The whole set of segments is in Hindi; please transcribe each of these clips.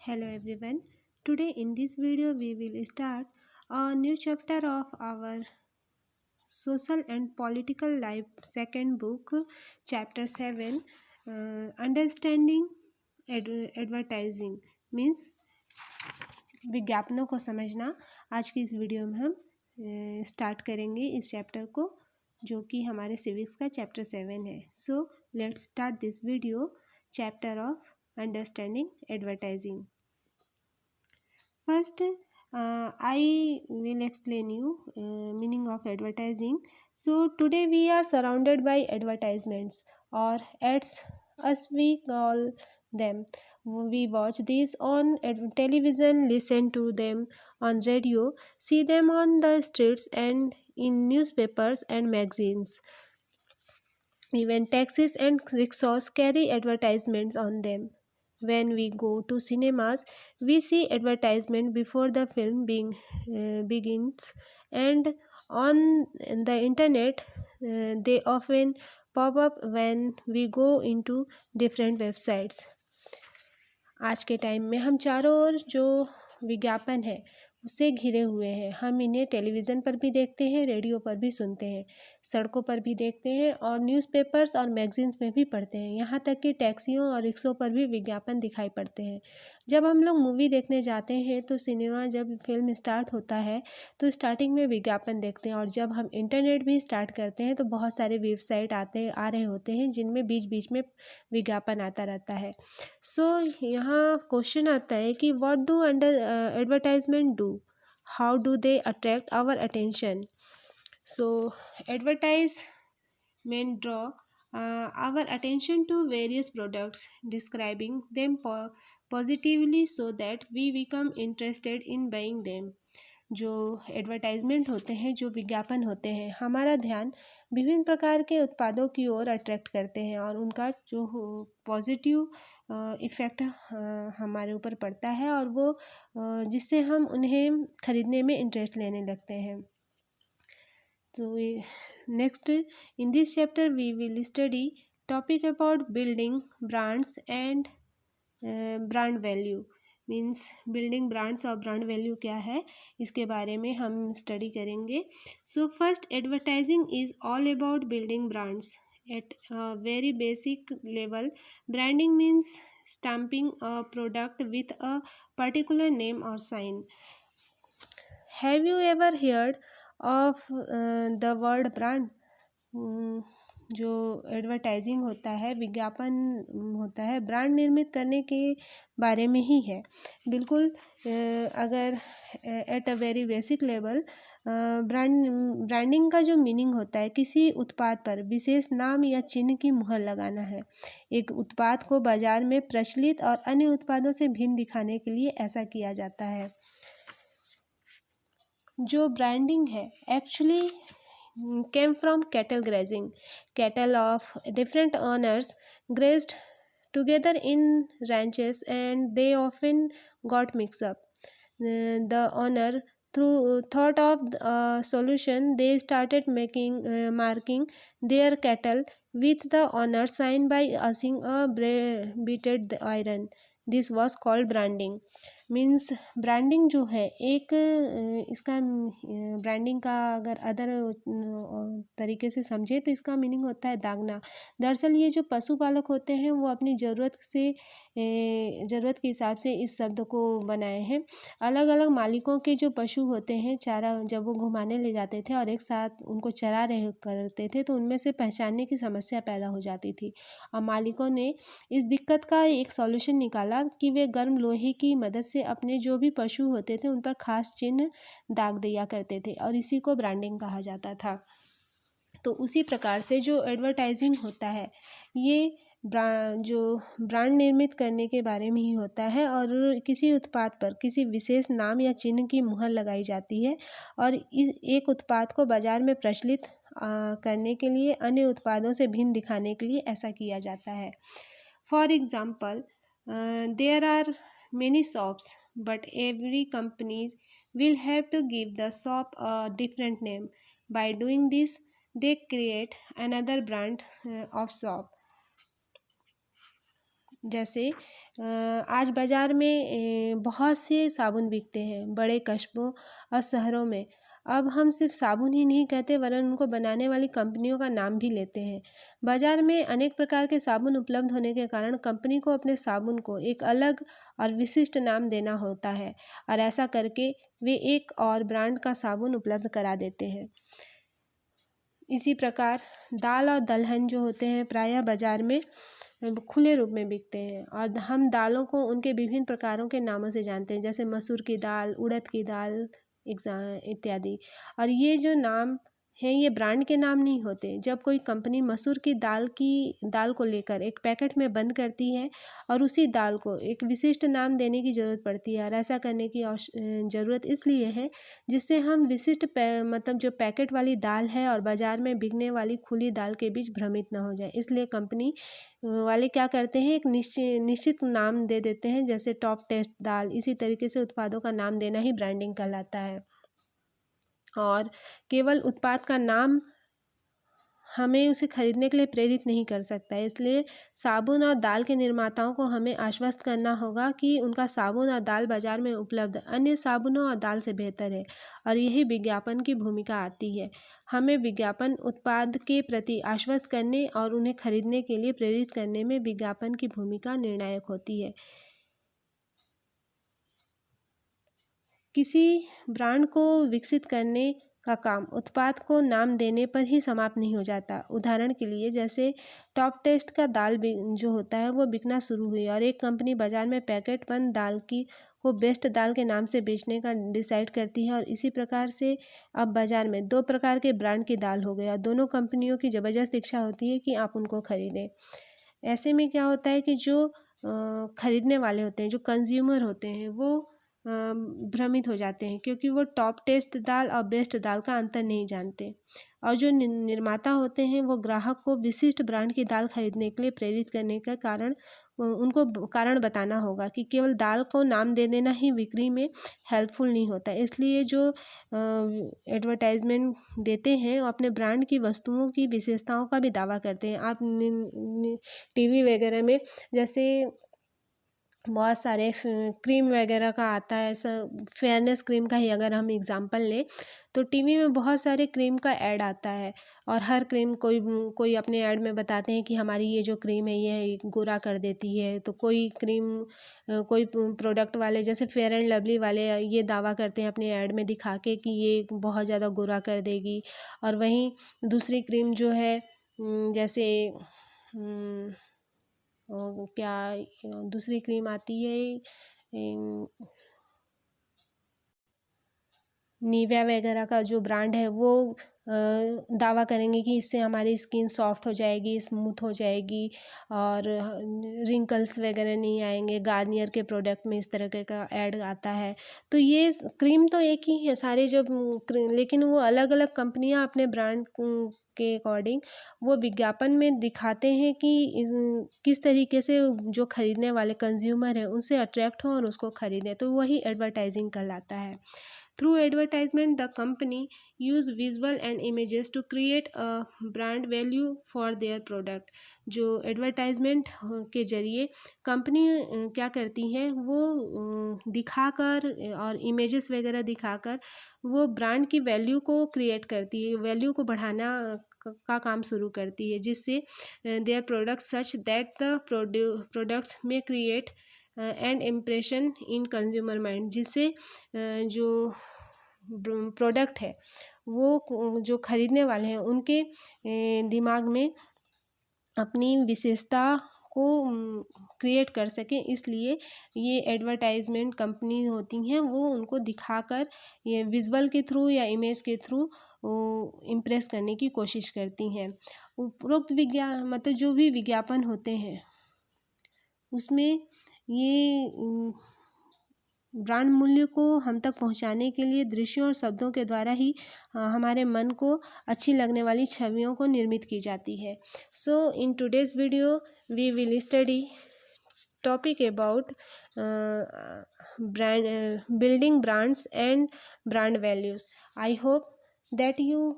Hello everyone. Today in this video we will start a new chapter of our social and political life second book, chapter 7, understanding advertising means विज्ञापनों को समझना। आज की इस वीडियो में हम स्टार्ट करेंगे इस चैप्टर को, जो कि हमारे सिविक्स का चैप्टर 7 है। So let's start this video, chapter of understanding advertising. First, I will explain you meaning of advertising. So today we are surrounded by advertisements or ads, as we call them. We watch these on television, listen to them on radio, see them on the streets and in newspapers and magazines. Even taxis and rickshaws carry advertisements on them. When we go to cinemas, we see advertisement before the film begins, and on the internet, they often pop up when we go into different websites. आज के टाइम में हम चारों ओर जो विज्ञापन है उससे घिरे हुए हैं। हम इन्हें टेलीविज़न पर भी देखते हैं, रेडियो पर भी सुनते हैं, सड़कों पर भी देखते हैं और न्यूज़पेपर्स और मैगजीन्स में भी पढ़ते हैं। यहाँ तक कि टैक्सियों और रिक्शों पर भी विज्ञापन दिखाई पड़ते हैं। जब हम लोग मूवी देखने जाते हैं तो सिनेमा जब फिल्म स्टार्ट होता है तो स्टार्टिंग में विज्ञापन देखते हैं, और जब हम इंटरनेट भी स्टार्ट करते हैं तो बहुत सारे वेबसाइट आ रहे होते हैं जिनमें बीच बीच में विज्ञापन आता रहता है। सो यहाँ क्वेश्चन आता है कि what do advertisement do, how do they attract our attention? So advertisement draw our attention to various products, describing them positively so that we become interested in buying them. जो एडवर्टाइजमेंट होते हैं, जो विज्ञापन होते हैं, हमारा ध्यान विभिन्न प्रकार के उत्पादों की ओर अट्रैक्ट करते हैं और उनका जो पॉजिटिव इफ़ेक्ट हमारे ऊपर पड़ता है और वो जिससे हम उन्हें खरीदने में इंटरेस्ट लेने लगते हैं। तो next in this chapter we will study topic about building brands and brand value. Means building brands और ब्रांड वैल्यू क्या है, इसके बारे में हम स्टडी करेंगे। So first, advertising is all about building brands at a very basic level. Branding means stamping a product with a particular name or sign. Have you ever heard of the word brand? जो एडवर्टाइजिंग होता है, विज्ञापन होता है, ब्रांड निर्मित करने के बारे में ही है। बिल्कुल अगर at a very basic level branding का जो मीनिंग होता है, किसी उत्पाद पर विशेष नाम या चिन्ह की मुहर लगाना है। एक उत्पाद को बाजार में प्रचलित और अन्य उत्पादों से भिन्न दिखाने के लिए ऐसा किया जाता है। जो ब्रांडिंग है actually came from cattle grazing. Cattle of different owners grazed together in ranches and they often got mixed up. The owner thought of a solution. They started marking their cattle with the owner sign by using a beaded iron. This was called branding. Means branding जो है एक इसका ब्रांडिंग का अगर अदर तरीके से समझे तो इसका मीनिंग होता है दागना। दरअसल ये जो पशुपालक होते हैं वो अपनी ज़रूरत के हिसाब से इस शब्द को बनाए हैं। अलग अलग मालिकों के जो पशु होते हैं, चारा जब वो घुमाने ले जाते थे और एक साथ उनको चरा रहे करते थे तो उनमें से पहचानने की समस्या पैदा हो जाती थी। और मालिकों ने इस दिक्कत का एक सॉल्यूशन निकाला कि वे गर्म लोहे की मदद से अपने जो भी पशु होते थे उन पर खास चिन्ह दाग दिया करते थे और इसी को ब्रांडिंग कहा जाता था। तो उसी प्रकार से जो एडवर्टाइजिंग होता है ये जो ब्रांड निर्मित करने के बारे में ही होता है और किसी उत्पाद पर किसी विशेष नाम या चिन्ह की मुहर लगाई जाती है और इस एक उत्पाद को बाजार में प्रचलित करने के लिए, अन्य उत्पादों से भिन्न दिखाने के लिए ऐसा किया जाता है। For example, there are many shops, but every company will have to give the shop a different name. By doing this, they create another brand of shop. जैसे आज बाज़ार में बहुत से साबुन बिकते हैं बड़े कस्बों और शहरों में। अब हम सिर्फ साबुन ही नहीं कहते वरन उनको बनाने वाली कंपनियों का नाम भी लेते हैं। बाज़ार में अनेक प्रकार के साबुन उपलब्ध होने के कारण कंपनी को अपने साबुन को एक अलग और विशिष्ट नाम देना होता है और ऐसा करके वे एक और ब्रांड का साबुन उपलब्ध करा देते हैं। इसी प्रकार दाल और दलहन जो होते हैं प्रायः बाज़ार में खुले रूप में बिकते हैं और हम दालों को उनके विभिन्न प्रकारों के नामों से जानते हैं, जैसे मसूर की दाल, उड़द की दाल इत्यादि। और ये जो नाम हैं ये ब्रांड के नाम नहीं होते। जब कोई कंपनी मसूर की दाल को लेकर एक पैकेट में बंद करती है और उसी दाल को एक विशिष्ट नाम देने की ज़रूरत पड़ती है और ऐसा करने की ज़रूरत इसलिए है जिससे हम विशिष्ट मतलब जो पैकेट वाली दाल है और बाज़ार में बिकने वाली खुली दाल के बीच भ्रमित ना हो जाए। इसलिए कंपनी वाले क्या करते हैं, एक निश्चित नाम दे देते हैं, जैसे टॉप टेस्ट दाल। इसी तरीके से उत्पादों का नाम देना ही ब्रांडिंग कहलाता है। और केवल उत्पाद का नाम हमें उसे खरीदने के लिए प्रेरित नहीं कर सकता है। इसलिए साबुन और दाल के निर्माताओं को हमें आश्वस्त करना होगा कि उनका साबुन और दाल बाज़ार में उपलब्ध अन्य साबुनों और दाल से बेहतर है और यही विज्ञापन की भूमिका आती है। हमें विज्ञापन उत्पाद के प्रति आश्वस्त करने और उन्हें खरीदने के लिए प्रेरित करने में विज्ञापन की भूमिका निर्णायक होती है। किसी ब्रांड को विकसित करने का काम उत्पाद को नाम देने पर ही समाप्त नहीं हो जाता। उदाहरण के लिए जैसे टॉप टेस्ट का दाल जो होता है वो बिकना शुरू हुई और एक कंपनी बाज़ार में पैकेट बंद दाल को बेस्ट दाल के नाम से बेचने का डिसाइड करती है और इसी प्रकार से अब बाज़ार में 2 प्रकार के ब्रांड की दाल हो गई और दोनों कंपनियों की ज़बरदस्त इच्छा होती है कि आप उनको खरीदें। ऐसे में क्या होता है कि जो खरीदने वाले होते हैं, जो कंज्यूमर होते हैं, वो भ्रमित हो जाते हैं क्योंकि वो टॉप टेस्ट दाल और बेस्ट दाल का अंतर नहीं जानते। और जो निर्माता होते हैं वो ग्राहक को विशिष्ट ब्रांड की दाल खरीदने के लिए प्रेरित करने का कारण उनको कारण बताना होगा कि केवल दाल को नाम दे देना ही बिक्री में हेल्पफुल नहीं होता। इसलिए जो एडवर्टाइजमेंट देते हैं वो अपने ब्रांड की वस्तुओं की विशेषताओं का भी दावा करते हैं। आप टीवी वगैरह में जैसे बहुत सारे क्रीम वगैरह का आता है, ऐसा फेयरनेस क्रीम का ही अगर हम एग्ज़ाम्पल लें तो टीवी में बहुत सारे क्रीम का ऐड आता है और हर क्रीम कोई अपने ऐड में बताते हैं कि हमारी ये जो क्रीम है ये गोरा कर देती है। तो कोई क्रीम कोई प्रोडक्ट वाले जैसे फेयर एंड लवली वाले ये दावा करते हैं अपने ऐड में दिखा के कि ये बहुत ज़्यादा गोरा कर देगी और वहीं दूसरी क्रीम जो है जैसे क्या दूसरी क्रीम आती है निविया वगैरह का जो ब्रांड है वो दावा करेंगे कि इससे हमारी स्किन सॉफ्ट हो जाएगी, स्मूथ हो जाएगी और रिंकल्स वगैरह नहीं आएंगे। गार्नियर के प्रोडक्ट में इस तरह का ऐड आता है। तो ये क्रीम तो एक ही है सारे जब लेकिन वो अलग अलग कंपनियां अपने ब्रांड के अकॉर्डिंग वो विज्ञापन में दिखाते हैं कि किस तरीके से जो खरीदने वाले कंज्यूमर हैं उनसे अट्रैक्ट हो और उसको खरीदें। तो वही एडवर्टाइजिंग कहलाता है। Through advertisement, the company use visual and images to create a brand value for their product. जो एडवर्टाइजमेंट के जरिए कंपनी क्या करती है वो दिखाकर और इमेजेस वगैरह दिखाकर वो ब्रांड की वैल्यू को क्रिएट करती है, वैल्यू को बढ़ाना का काम शुरू करती है जिससे their products such that the products may create and impression in consumer mind, जिससे जो प्रोडक्ट है वो जो खरीदने वाले हैं उनके दिमाग में अपनी विशेषता को क्रिएट कर सकें। इसलिए ये एडवर्टाइजमेंट कंपनी होती हैं वो उनको दिखाकर ये विजुअल के थ्रू या इमेज के थ्रू इम्प्रेस करने की कोशिश करती हैं। उपरोक्त मतलब जो भी विज्ञापन होते हैं उसमें ये ब्रांड मूल्य को हम तक पहुंचाने के लिए दृश्यों और शब्दों के द्वारा ही हमारे मन को अच्छी लगने वाली छवियों को निर्मित की जाती है। So in today's video we will study topic about building brands and brand values. I hope that you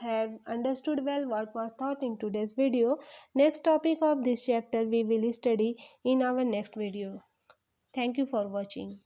have understood well what was taught in today's video. Next topic of this chapter we will study in our next video. Thank you for watching.